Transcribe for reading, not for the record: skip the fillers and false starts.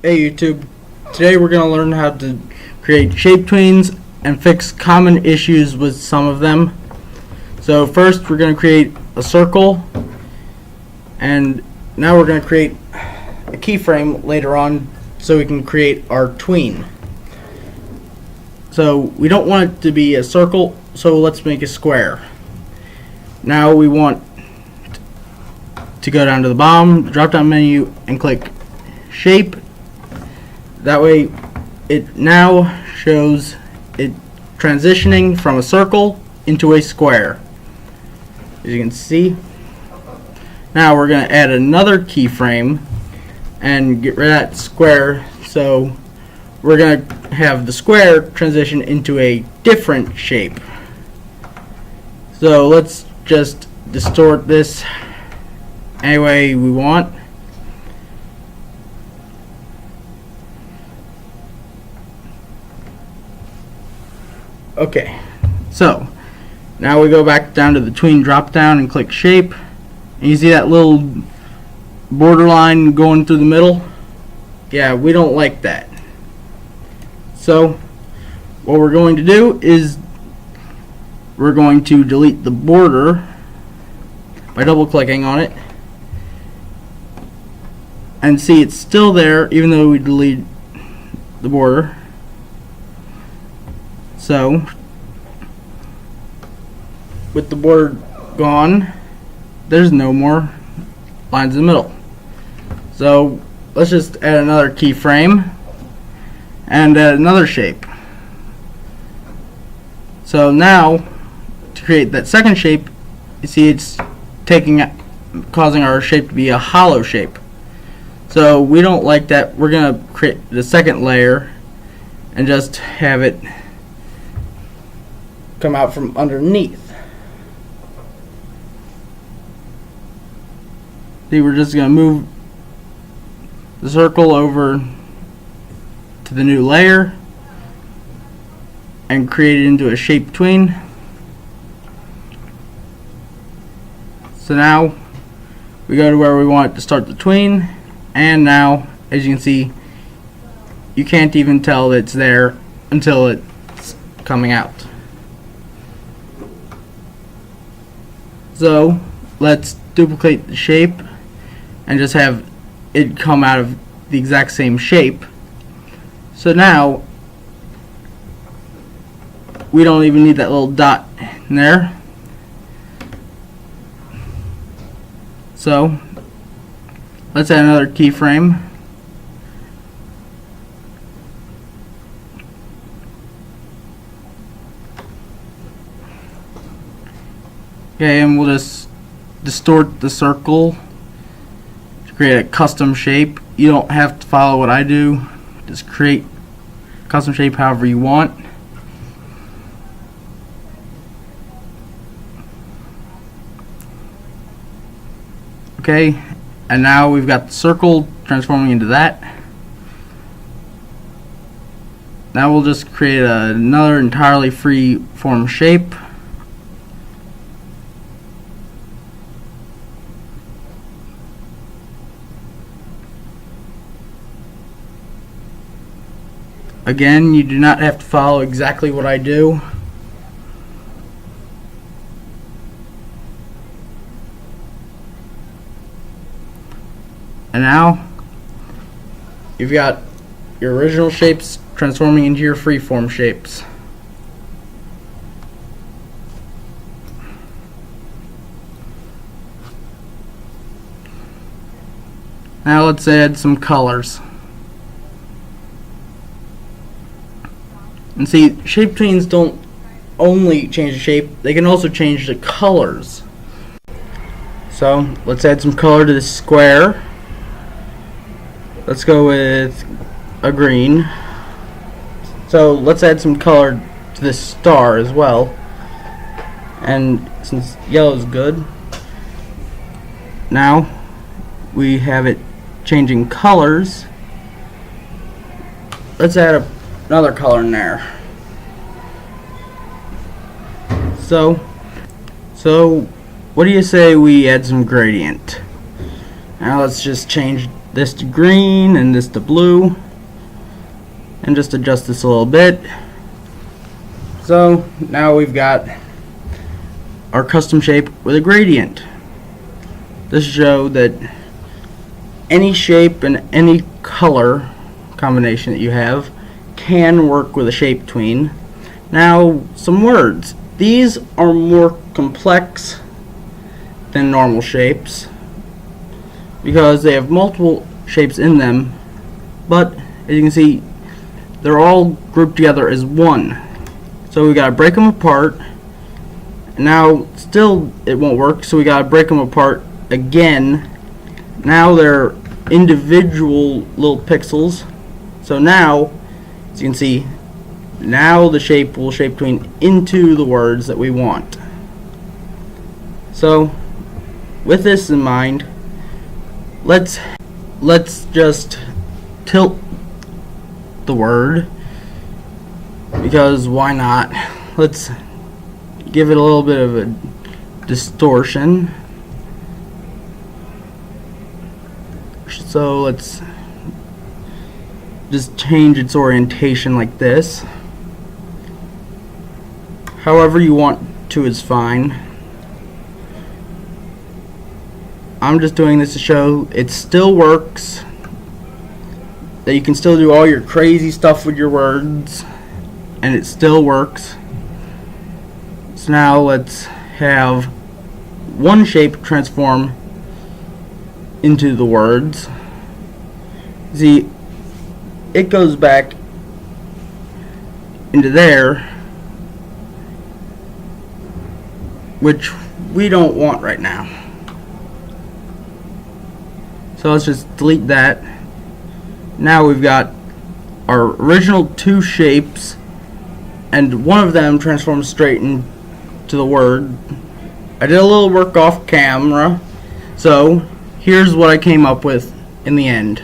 Hey YouTube, today we're going to learn how to create ShapeTweens and fix common issues with some of them. So first we're going to create a circle, and now we're going to create a keyframe later on so we can create our tween. So we don't want it to be a circle, so let's make a square. Now we want to go down to the bottom, drop down menu, and click shape. That way it now shows it transitioning from a circle into a square, as you can see. Now we're going to add another keyframe and get rid of that square, so we're going to have the square transition into a different shape. So let's just distort this any way we want. Okay, so now we go back down to the tween drop down and click shape, and you see that little borderline going through the middle. Yeah, we don't like that. So what we're going to do is we're going to delete the border by double clicking on it, and see it's still there even though we delete the border. So with the border gone, there's no more lines in the middle. So let's just add another keyframe and add another shape. So now to create that second shape, you see it's causing our shape to be a hollow shape. So we don't like that. We're gonna create the second layer and just have it come out from underneath. See, we're just going to move the circle over to the new layer and create it into a shape tween. So now we go to where we want to start the tween, and now as you can see, you can't even tell that it's there until it's coming out. So let's duplicate the shape and just have it come out of the exact same shape. So now we don't even need that little dot in there. So let's add another keyframe. Okay, and we'll just distort the circle to create a custom shape. You don't have to follow what I do. Just create a custom shape however you want. Okay, and now we've got the circle transforming into that. Now we'll just create another entirely free form shape. Again, you do not have to follow exactly what I do. And now you've got your original shapes transforming into your freeform shapes. Now let's add some colors. And see, ShapeTweens don't only change the shape, they can also change the colors. So let's add some color to this square. Let's go with a green. So let's add some color to this star as well. And since yellow is good, now we have it changing colors. Let's add another color in there. So what do you say we add some gradient? Now let's just change this to green and this to blue, and just adjust this a little bit. So now we've got our custom shape with a gradient. This shows that any shape and any color combination that you have can work with a ShapeTween. Now, some words. These are more complex than normal shapes because they have multiple shapes in them, but as you can see, they're all grouped together as one. So we gotta break them apart. Now still it won't work, so we gotta break them apart again. Now they're individual little pixels. So now, as you can see, now the shape will ShapeTween into the words that we want. So with this in mind, let's just tilt the word, because why not? Let's give it a little bit of a distortion. So let's just change its orientation like this. However you want to is fine. I'm just doing this to show it still works, that you can still do all your crazy stuff with your words and it still works. So now let's have one shape transform into the words. See, it goes back into there, which we don't want right now. So let's just delete that. Now we've got our original two shapes, and one of them transforms straight into the word. I did a little work off camera, so here's what I came up with in the end.